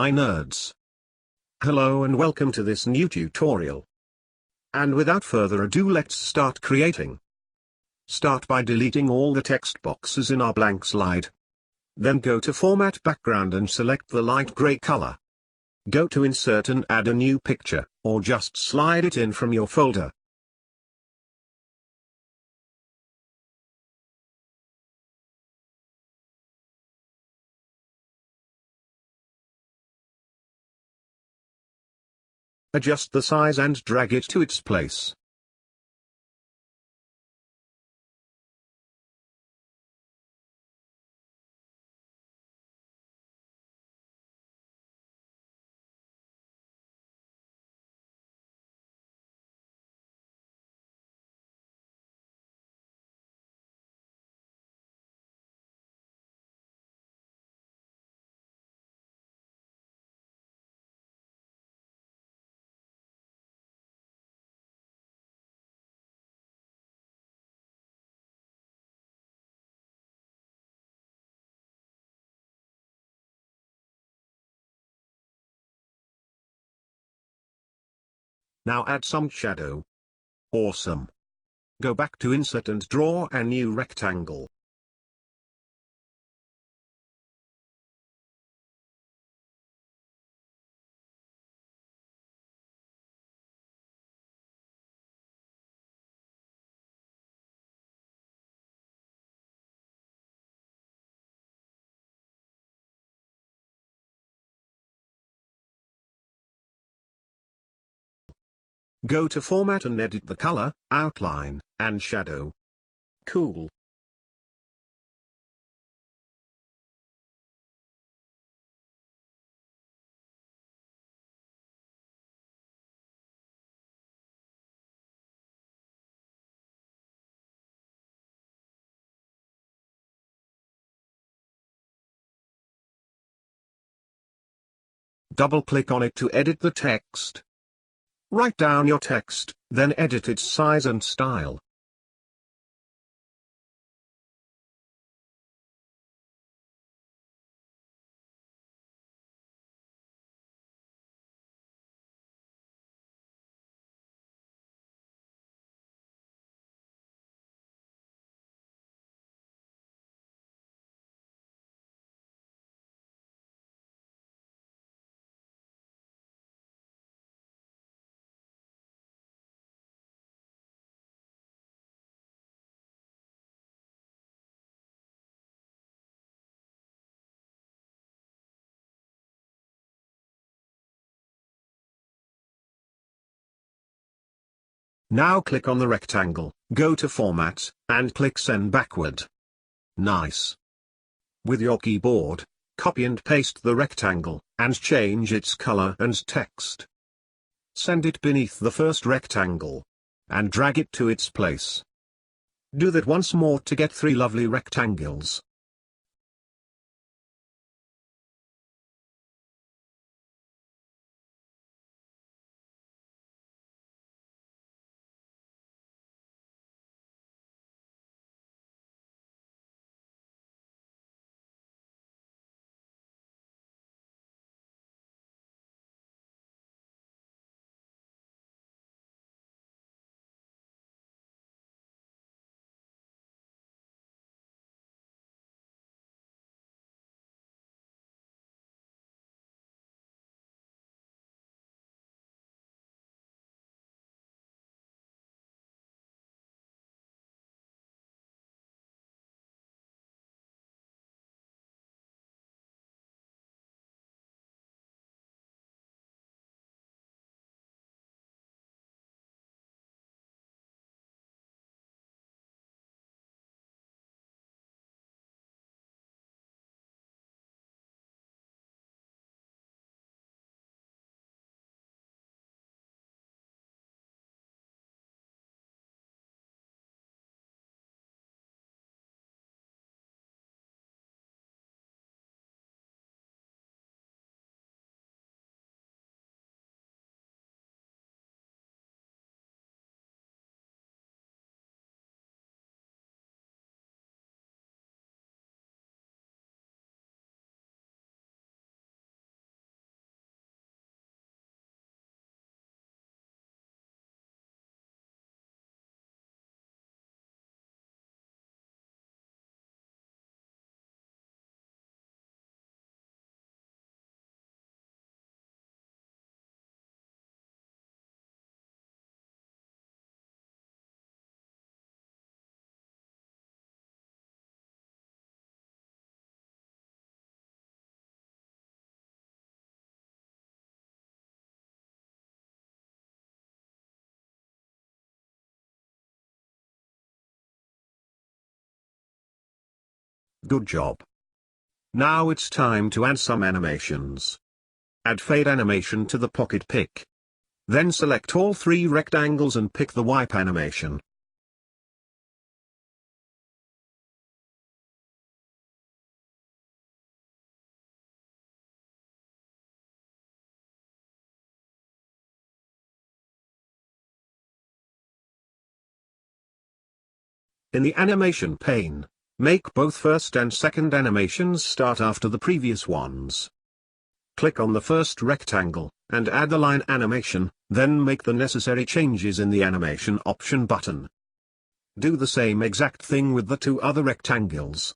AI nerds. Hello and welcome to this new tutorial. And without further ado, let's start creating. Start by deleting all the text boxes in our blank slide. Then go to Format Background and select the light gray color. Go to Insert and add a new picture, or just slide it in from your folder. Adjust the size and drag it to its place. Now add some shadow. Awesome. Go back to Insert and draw a new rectangle. Go to Format and edit the color, outline, and shadow. Cool. Double-click on it to edit the text. Write down your text, then edit its size and style. Now click on the rectangle, go to Format, and click Send Backward. Nice. With your keyboard, copy and paste the rectangle, and change its color and text. Send it beneath the first rectangle. And drag it to its place. Do that once more to get 3 lovely rectangles. Good job. Now it's time to add some animations. Add fade animation to the pocket pick. Then select all three rectangles and pick the wipe animation. In the animation pane, make both first and second animations start after the previous ones. Click on the first rectangle, and add the line animation, then make the necessary changes in the animation option button. Do the same exact thing with the two other rectangles.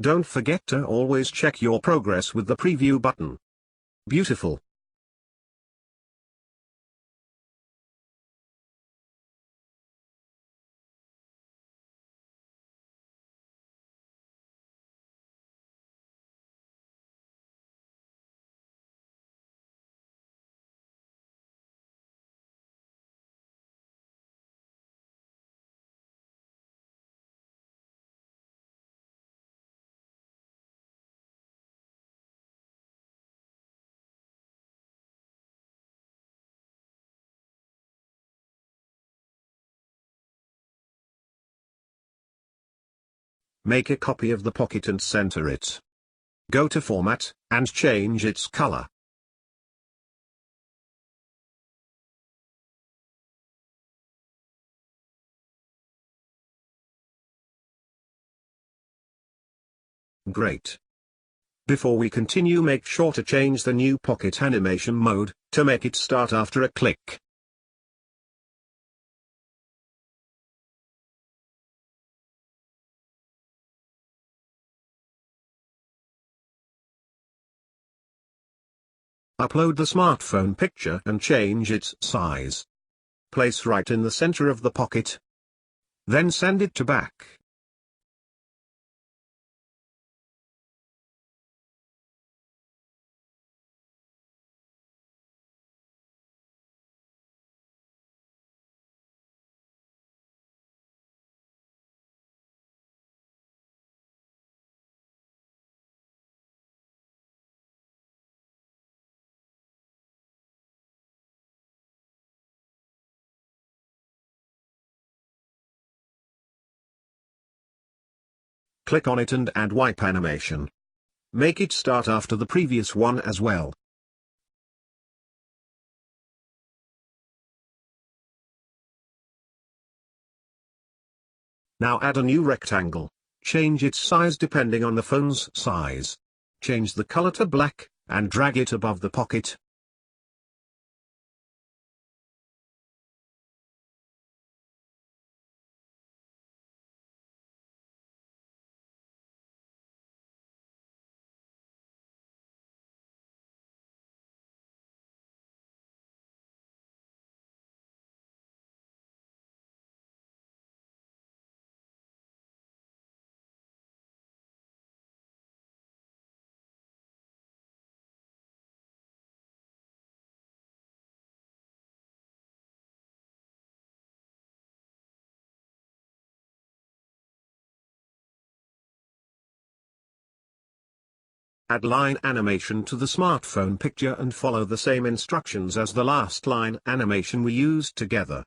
Don't forget to always check your progress with the preview button. Beautiful. Make a copy of the pocket and center it. Go to Format, and change its color. Great. Before we continue, make sure to change the new pocket animation mode, to make it start after a click. Upload the smartphone picture and change its size. Place right in the center of the pocket. Then send it to back. Click on it and add wipe animation. Make it start after the previous one as well. Now add a new rectangle. Change its size depending on the phone's size. Change the color to black, and drag it above the pocket. Add line animation to the smartphone picture and follow the same instructions as the last line animation we used together.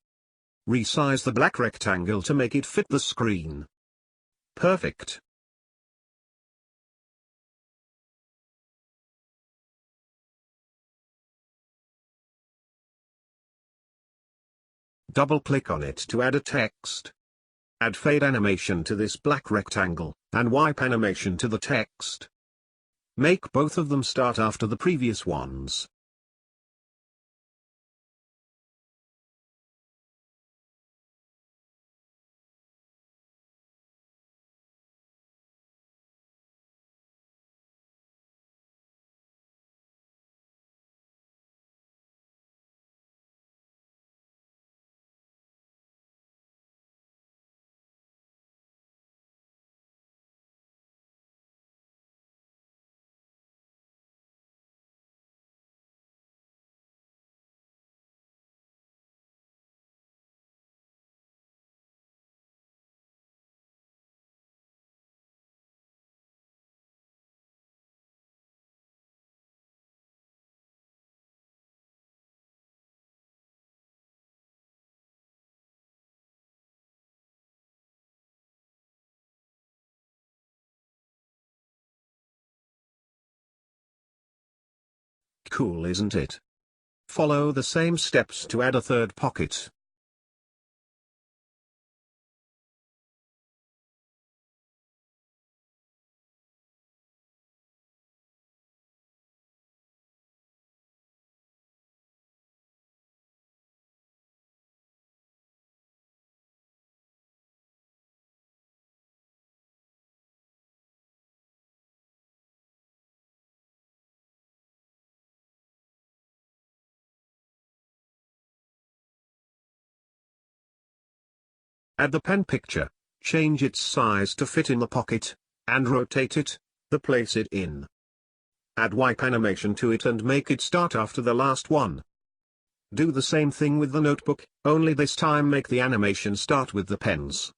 Resize the black rectangle to make it fit the screen. Perfect. Double-click on it to add a text. Add fade animation to this black rectangle, and wipe animation to the text. Make both of them start after the previous ones. Cool, isn't it? Follow the same steps to add a third pocket. Add the pen picture, change its size to fit in the pocket, and rotate it, to place it in. Add wipe animation to it and make it start after the last one. Do the same thing with the notebook, only this time make the animation start with the pens.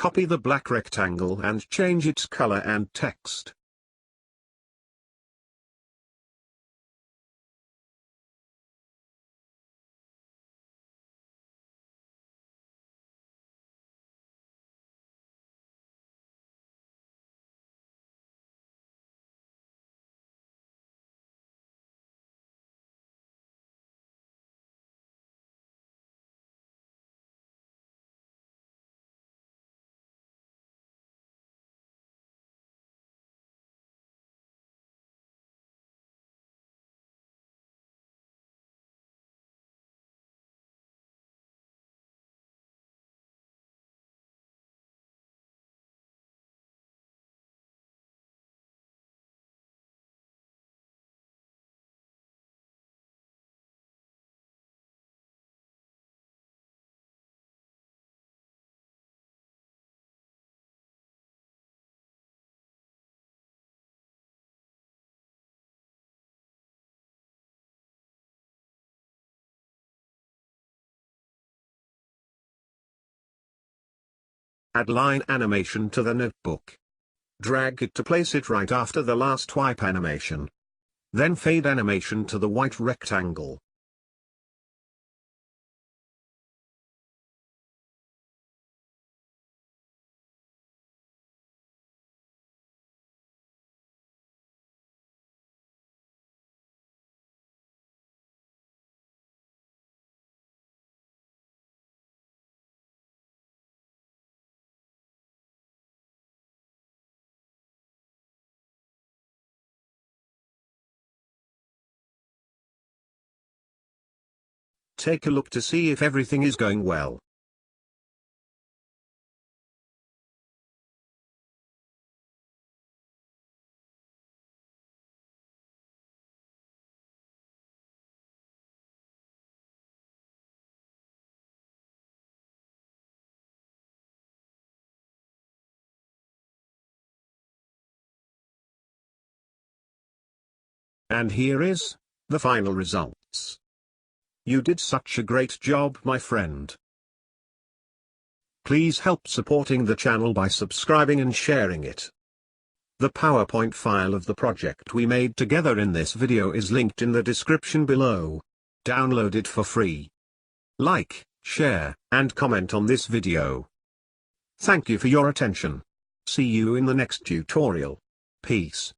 Copy the black rectangle and change its color and text. Add line animation to the notebook. Drag it to place it right after the last wipe animation. Then fade animation to the white rectangle. Take a look to see if everything is going well. And here is the final results. You did such a great job, my friend. Please help supporting the channel by subscribing and sharing it. The PowerPoint file of the project we made together in this video is linked in the description below. Download it for free. Like, share, and comment on this video. Thank you for your attention. See you in the next tutorial. Peace.